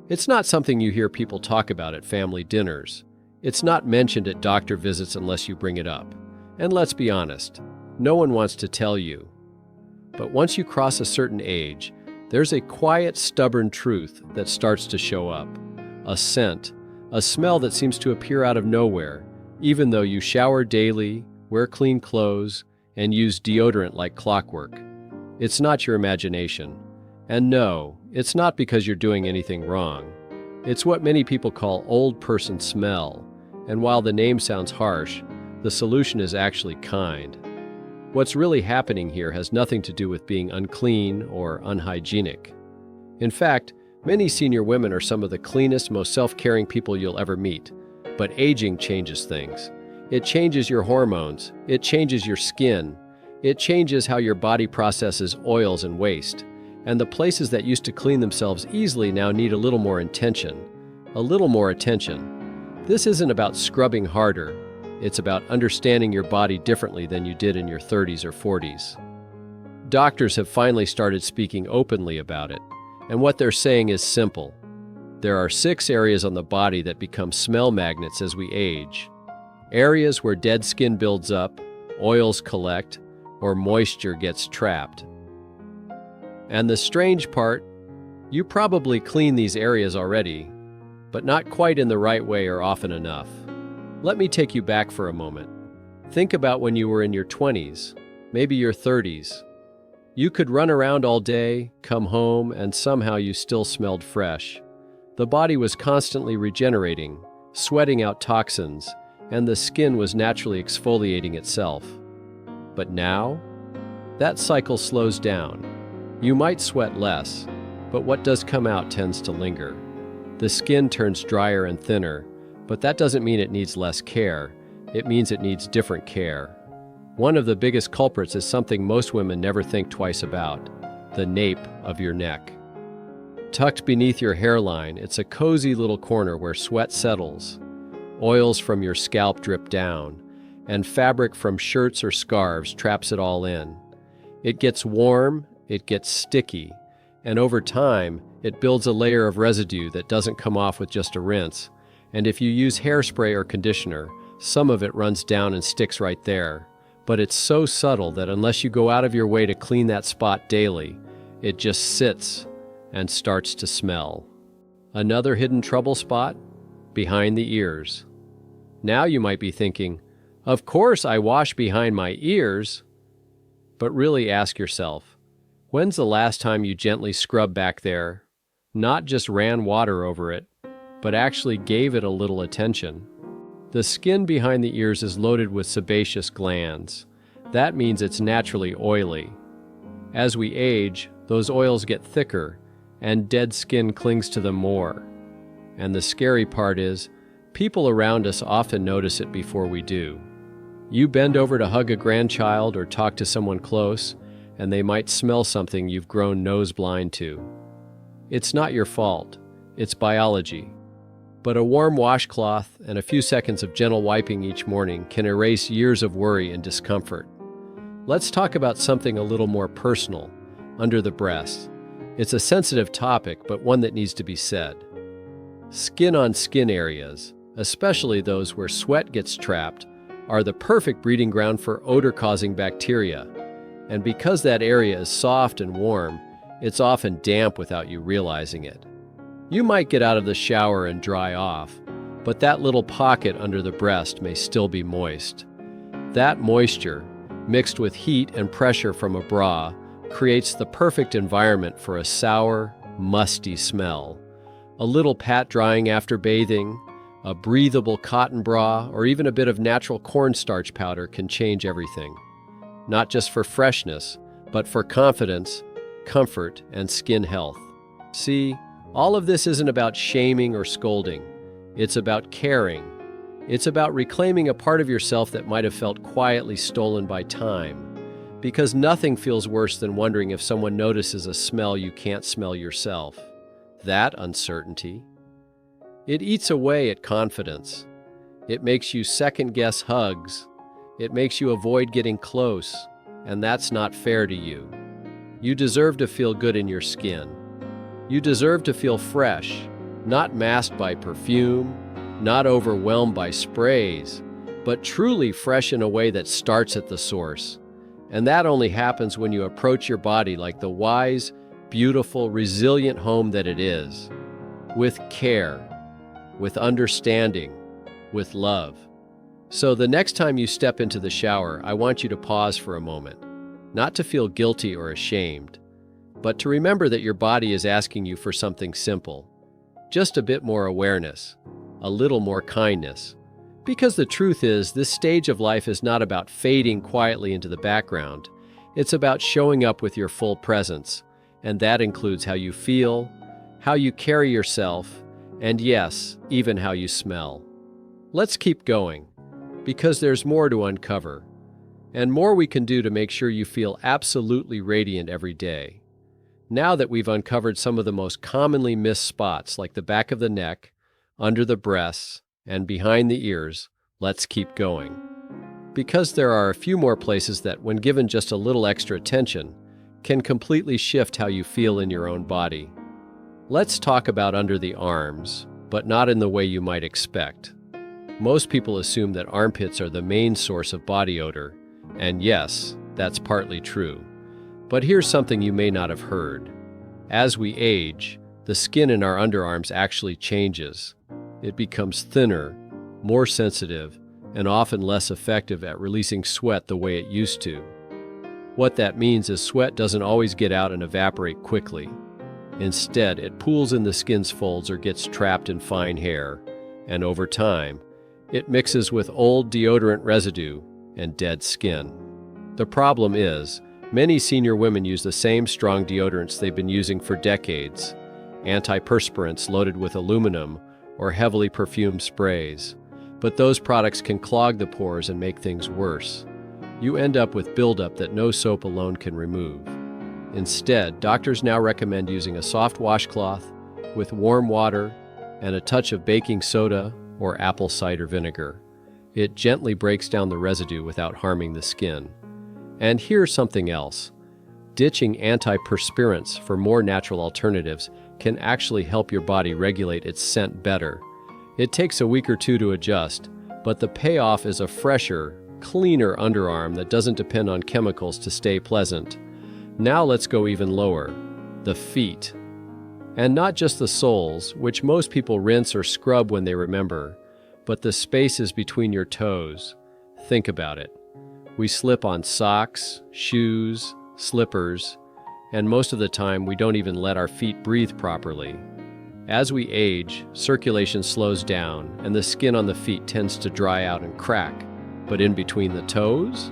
It's not something you hear people talk about at family dinners. It's not mentioned at doctor visits unless you bring it up. And let's be honest, no one wants to tell you. But once you cross a certain age, there's a quiet, stubborn truth that starts to show up. A scent, a smell that seems to appear out of nowhere, even though you shower daily, wear clean clothes, and use deodorant like clockwork. It's not your imagination. And no, it's not because you're doing anything wrong. It's what many people call old person smell, and while the name sounds harsh, the solution is actually kind. What's really happening here has nothing to do with being unclean or unhygienic. In fact, many senior women are some of the cleanest, most self-caring people you'll ever meet. But aging changes things. It changes your hormones, it changes your skin, it changes how your body processes oils and waste. And the places that used to clean themselves easily now need a little more attention. A little more attention. This isn't about scrubbing harder. It's about understanding your body differently than you did in your 30s or 40s. Doctors have finally started speaking openly about it, and what they're saying is simple. There are 6 areas on the body that become smell magnets as we age. Areas where dead skin builds up, oils collect, or moisture gets trapped. And the strange part, you probably clean these areas already, but not quite in the right way or often enough. Let me take you back for a moment. Think about when you were in your 20s, maybe your 30s. You could run around all day, come home, and somehow you still smelled fresh. The body was constantly regenerating, sweating out toxins, and the skin was naturally exfoliating itself. But now, that cycle slows down. You might sweat less, but what does come out tends to linger. The skin turns drier and thinner, but that doesn't mean it needs less care. It means it needs different care. One of the biggest culprits is something most women never think twice about: the nape of your neck. Tucked beneath your hairline, it's a cozy little corner where sweat settles. Oils from your scalp drip down, and fabric from shirts or scarves traps it all in. It gets warm, it gets sticky, and over time, it builds a layer of residue that doesn't come off with just a rinse. And if you use hairspray or conditioner, some of it runs down and sticks right there. But it's so subtle that unless you go out of your way to clean that spot daily, it just sits and starts to smell. Another hidden trouble spot? Behind the ears. Now you might be thinking, of course I wash behind my ears. But really ask yourself, when's the last time you gently scrubbed back there? Not just ran water over it, but actually gave it a little attention. The skin behind the ears is loaded with sebaceous glands. That means it's naturally oily. As we age, those oils get thicker, and dead skin clings to them more. And the scary part is, people around us often notice it before we do. You bend over to hug a grandchild or talk to someone close, and they might smell something you've grown nose blind to. It's not your fault. It's biology. But a warm washcloth and a few seconds of gentle wiping each morning can erase years of worry and discomfort. Let's talk about something a little more personal, under the breast. It's a sensitive topic, but one that needs to be said. Skin-on-skin areas, especially those where sweat gets trapped, are the perfect breeding ground for odor-causing bacteria. And because that area is soft and warm, it's often damp without you realizing it. You might get out of the shower and dry off, but that little pocket under the breast may still be moist. That moisture, mixed with heat and pressure from a bra, creates the perfect environment for a sour, musty smell. A little pat drying after bathing, a breathable cotton bra, or even a bit of natural cornstarch powder can change everything. Not just for freshness, but for confidence, comfort, and skin health. See, all of this isn't about shaming or scolding. It's about caring. It's about reclaiming a part of yourself that might have felt quietly stolen by time. Because nothing feels worse than wondering if someone notices a smell you can't smell yourself. That uncertainty. It eats away at confidence. It makes you second-guess hugs. It makes you avoid getting close, and that's not fair to you. You deserve to feel good in your skin. You deserve to feel fresh, not masked by perfume, not overwhelmed by sprays, but truly fresh in a way that starts at the source. And that only happens when you approach your body like the wise, beautiful, resilient home that it is, with care, with understanding, with love. So the next time you step into the shower, I want you to pause for a moment, not to feel guilty or ashamed, but to remember that your body is asking you for something simple, just a bit more awareness, a little more kindness. Because the truth is, this stage of life is not about fading quietly into the background. It's about showing up with your full presence, and that includes how you feel, how you carry yourself, and yes, even how you smell. Let's keep going, because there's more to uncover, and more we can do to make sure you feel absolutely radiant every day. Now that we've uncovered some of the most commonly missed spots, like the back of the neck, under the breasts, and behind the ears, let's keep going. Because there are a few more places that, when given just a little extra attention, can completely shift how you feel in your own body. Let's talk about under the arms, but not in the way you might expect. Most people assume that armpits are the main source of body odor, and yes, that's partly true. But here's something you may not have heard. As we age, the skin in our underarms actually changes. It becomes thinner, more sensitive, and often less effective at releasing sweat the way it used to. What that means is sweat doesn't always get out and evaporate quickly. Instead, it pools in the skin's folds or gets trapped in fine hair, and over time, it mixes with old deodorant residue and dead skin. The problem is, many senior women use the same strong deodorants they've been using for decades, antiperspirants loaded with aluminum or heavily perfumed sprays. But those products can clog the pores and make things worse. You end up with buildup that no soap alone can remove. Instead, doctors now recommend using a soft washcloth with warm water and a touch of baking soda or apple cider vinegar. It gently breaks down the residue without harming the skin. And here's something else. Ditching antiperspirants for more natural alternatives can actually help your body regulate its scent better. It takes a week or two to adjust, but the payoff is a fresher, cleaner underarm that doesn't depend on chemicals to stay pleasant. Now let's go even lower, the feet. And not just the soles, which most people rinse or scrub when they remember, but the spaces between your toes. Think about it. We slip on socks, shoes, slippers, and most of the time we don't even let our feet breathe properly. As we age, circulation slows down and the skin on the feet tends to dry out and crack. But in between the toes,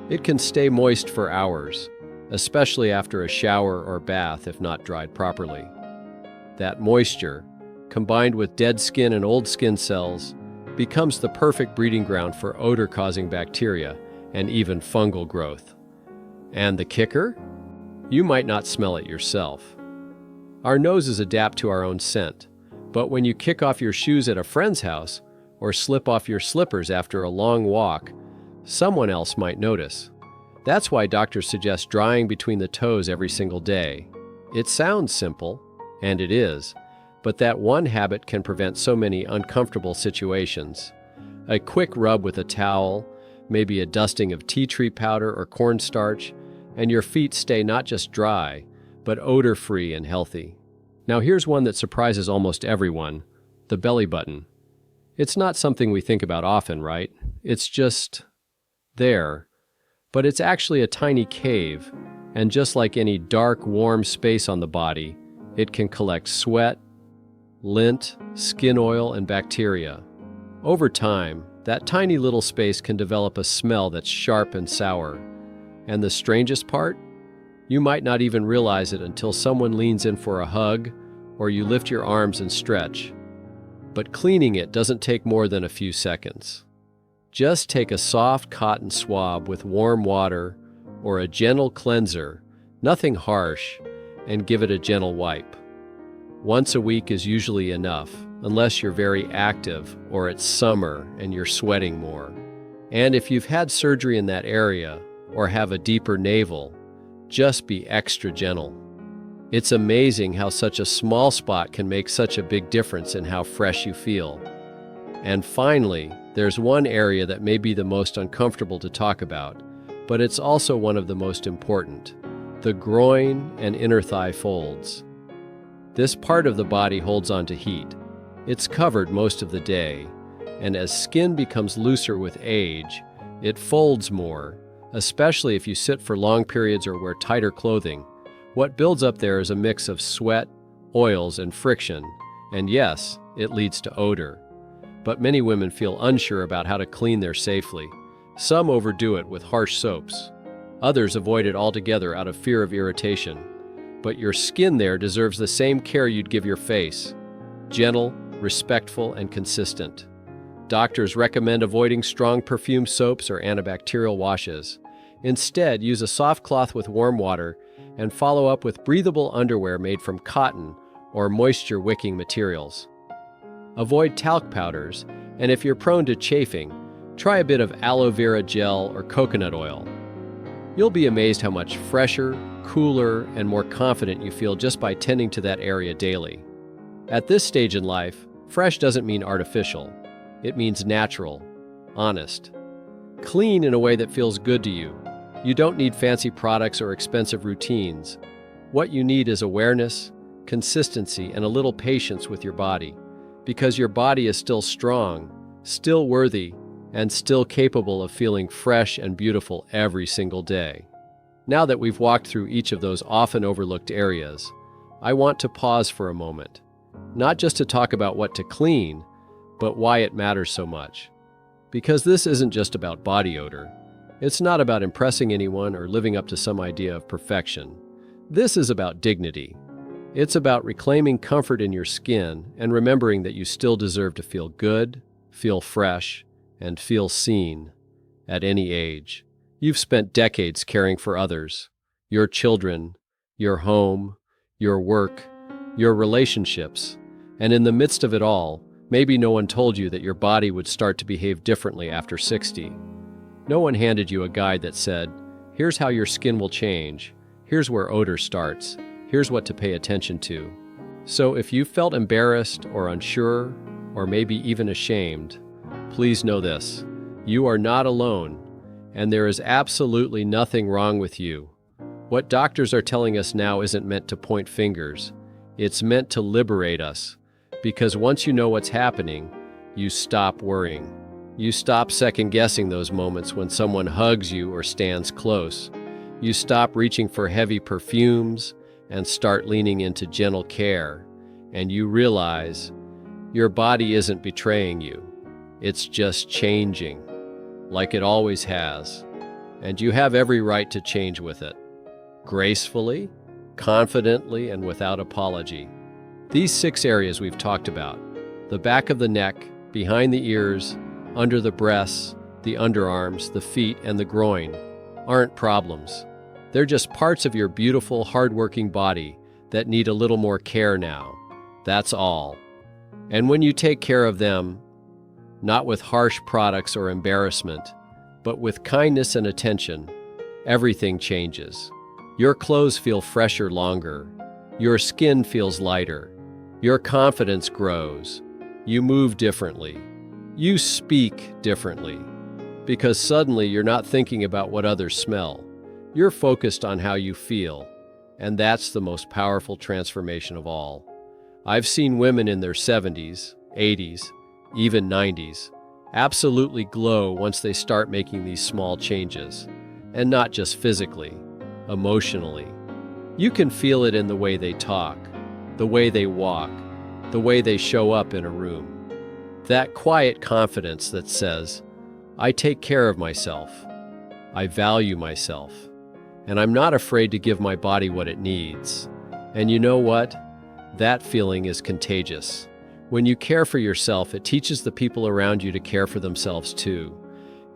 it can stay moist for hours, especially after a shower or bath if not dried properly. That moisture, combined with dead skin and old skin cells, becomes the perfect breeding ground for odor-causing bacteria and even fungal growth. And the kicker? You might not smell it yourself. Our noses adapt to our own scent, but when you kick off your shoes at a friend's house or slip off your slippers after a long walk, someone else might notice. That's why doctors suggest drying between the toes every single day. It sounds simple, and it is, but that one habit can prevent so many uncomfortable situations. A quick rub with a towel, maybe a dusting of tea tree powder or cornstarch, and your feet stay not just dry, but odor-free and healthy. Now here's one that surprises almost everyone, the belly button. It's not something we think about often, right? It's just there. But it's actually a tiny cave, and just like any dark, warm space on the body, it can collect sweat, lint, skin oil, and bacteria. Over time, that tiny little space can develop a smell that's sharp and sour. And the strangest part? You might not even realize it until someone leans in for a hug, or you lift your arms and stretch. But cleaning it doesn't take more than a few seconds. Just take a soft cotton swab with warm water or a gentle cleanser, nothing harsh, and give it a gentle wipe. Once a week is usually enough, unless you're very active or it's summer and you're sweating more. And if you've had surgery in that area or have a deeper navel, Just be extra gentle. It's amazing how such a small spot can make such a big difference in how fresh you feel. And finally, there's one area that may be the most uncomfortable to talk about, but it's also one of the most important: the groin and inner thigh folds. This part of the body holds on to heat. It's covered most of the day, and as skin becomes looser with age, it folds more, especially if you sit for long periods or wear tighter clothing. What builds up there is a mix of sweat, oils, and friction, and yes, it leads to odor. But many women feel unsure about how to clean there safely. Some overdo it with harsh soaps. Others avoid it altogether out of fear of irritation. But your skin there deserves the same care you'd give your face: gentle, respectful, and consistent. Doctors recommend avoiding strong perfume soaps or antibacterial washes. Instead, use a soft cloth with warm water and follow up with breathable underwear made from cotton or moisture-wicking materials. Avoid talc powders, and if you're prone to chafing, try a bit of aloe vera gel or coconut oil. You'll be amazed how much fresher, cooler, and more confident you feel just by tending to that area daily. At this stage in life, fresh doesn't mean artificial. It means natural, honest. Clean in a way that feels good to you. You don't need fancy products or expensive routines. What you need is awareness, consistency, and a little patience with your body, because your body is still strong, still worthy, and still capable of feeling fresh and beautiful every single day. Now that we've walked through each of those often overlooked areas, I want to pause for a moment, not just to talk about what to clean, but why it matters so much. Because this isn't just about body odor. It's not about impressing anyone or living up to some idea of perfection. This is about dignity. It's about reclaiming comfort in your skin and remembering that you still deserve to feel good, feel fresh, and feel seen at any age. You've spent decades caring for others, your children, your home, your work, your relationships, and in the midst of it all, maybe no one told you that your body would start to behave differently after 60. No one handed you a guide that said, here's how your skin will change, here's where odor starts, here's what to pay attention to. So if you felt embarrassed or unsure, or maybe even ashamed, please know this: you are not alone, and there is absolutely nothing wrong with you. What doctors are telling us now isn't meant to point fingers. It's meant to liberate us. Because once you know what's happening, you stop worrying. You stop second-guessing those moments when someone hugs you or stands close. You stop reaching for heavy perfumes and start leaning into gentle care. And you realize your body isn't betraying you. It's just changing, like it always has. And you have every right to change with it. Gracefully, confidently, and without apology. These 6 areas we've talked about: the back of the neck, behind the ears, under the breasts, the underarms, the feet, and the groin, aren't problems. They're just parts of your beautiful, hardworking body that need a little more care now. That's all. And when you take care of them, not with harsh products or embarrassment, but with kindness and attention, everything changes. Your clothes feel fresher longer. Your skin feels lighter. Your confidence grows. You move differently. You speak differently. Because suddenly you're not thinking about what others smell. You're focused on how you feel. And that's the most powerful transformation of all. I've seen women in their 70s, 80s, even 90s, absolutely glow once they start making these small changes. And not just physically, emotionally. You can feel it in the way they talk, the way they walk, the way they show up in a room. That quiet confidence that says, I take care of myself, I value myself, and I'm not afraid to give my body what it needs. And you know what? That feeling is contagious. When you care for yourself, it teaches the people around you to care for themselves too.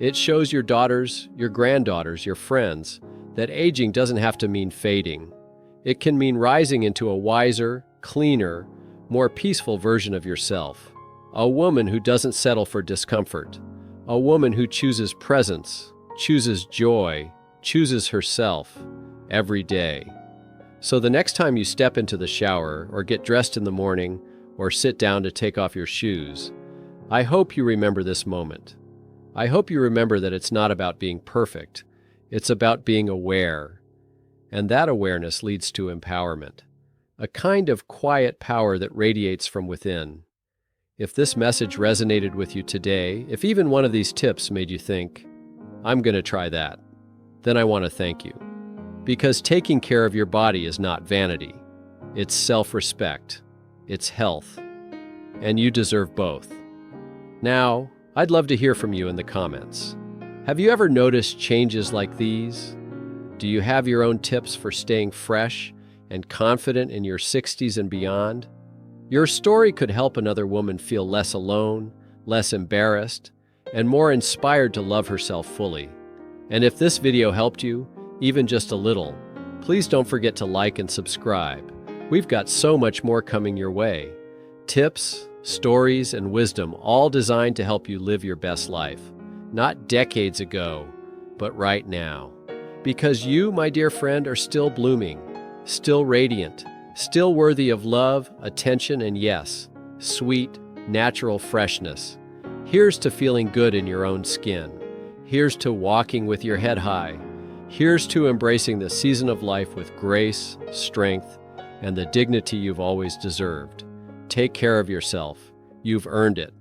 It shows your daughters, your granddaughters, your friends, that aging doesn't have to mean fading. It can mean rising into a wiser, cleaner, more peaceful version of yourself. A woman who doesn't settle for discomfort. A woman who chooses presence, chooses joy, chooses herself. every day. So the next time you step into the shower or get dressed in the morning or sit down to take off your shoes, I hope you remember this moment. I hope you remember that it's not about being perfect. It's about being aware. And that awareness leads to empowerment, a kind of quiet power that radiates from within. If this message resonated with you today, if even one of these tips made you think, I'm going to try that, then I want to thank you. Because taking care of your body is not vanity. It's self-respect. It's health. And you deserve both. Now, I'd love to hear from you in the comments. Have you ever noticed changes like these? Do you have your own tips for staying fresh and confident in your 60s and beyond? Your story could help another woman feel less alone, less embarrassed, and more inspired to love herself fully. And if this video helped you, even just a little, please don't forget to like and subscribe. We've got so much more coming your way. Tips, stories, and wisdom, all designed to help you live your best life. Not decades ago, but right now. Because you, my dear friend, are still blooming, still radiant, still worthy of love, attention, and yes, sweet, natural freshness. Here's to feeling good in your own skin. Here's to walking with your head high. Here's to embracing the season of life with grace, strength, and the dignity you've always deserved. Take care of yourself. You've earned it.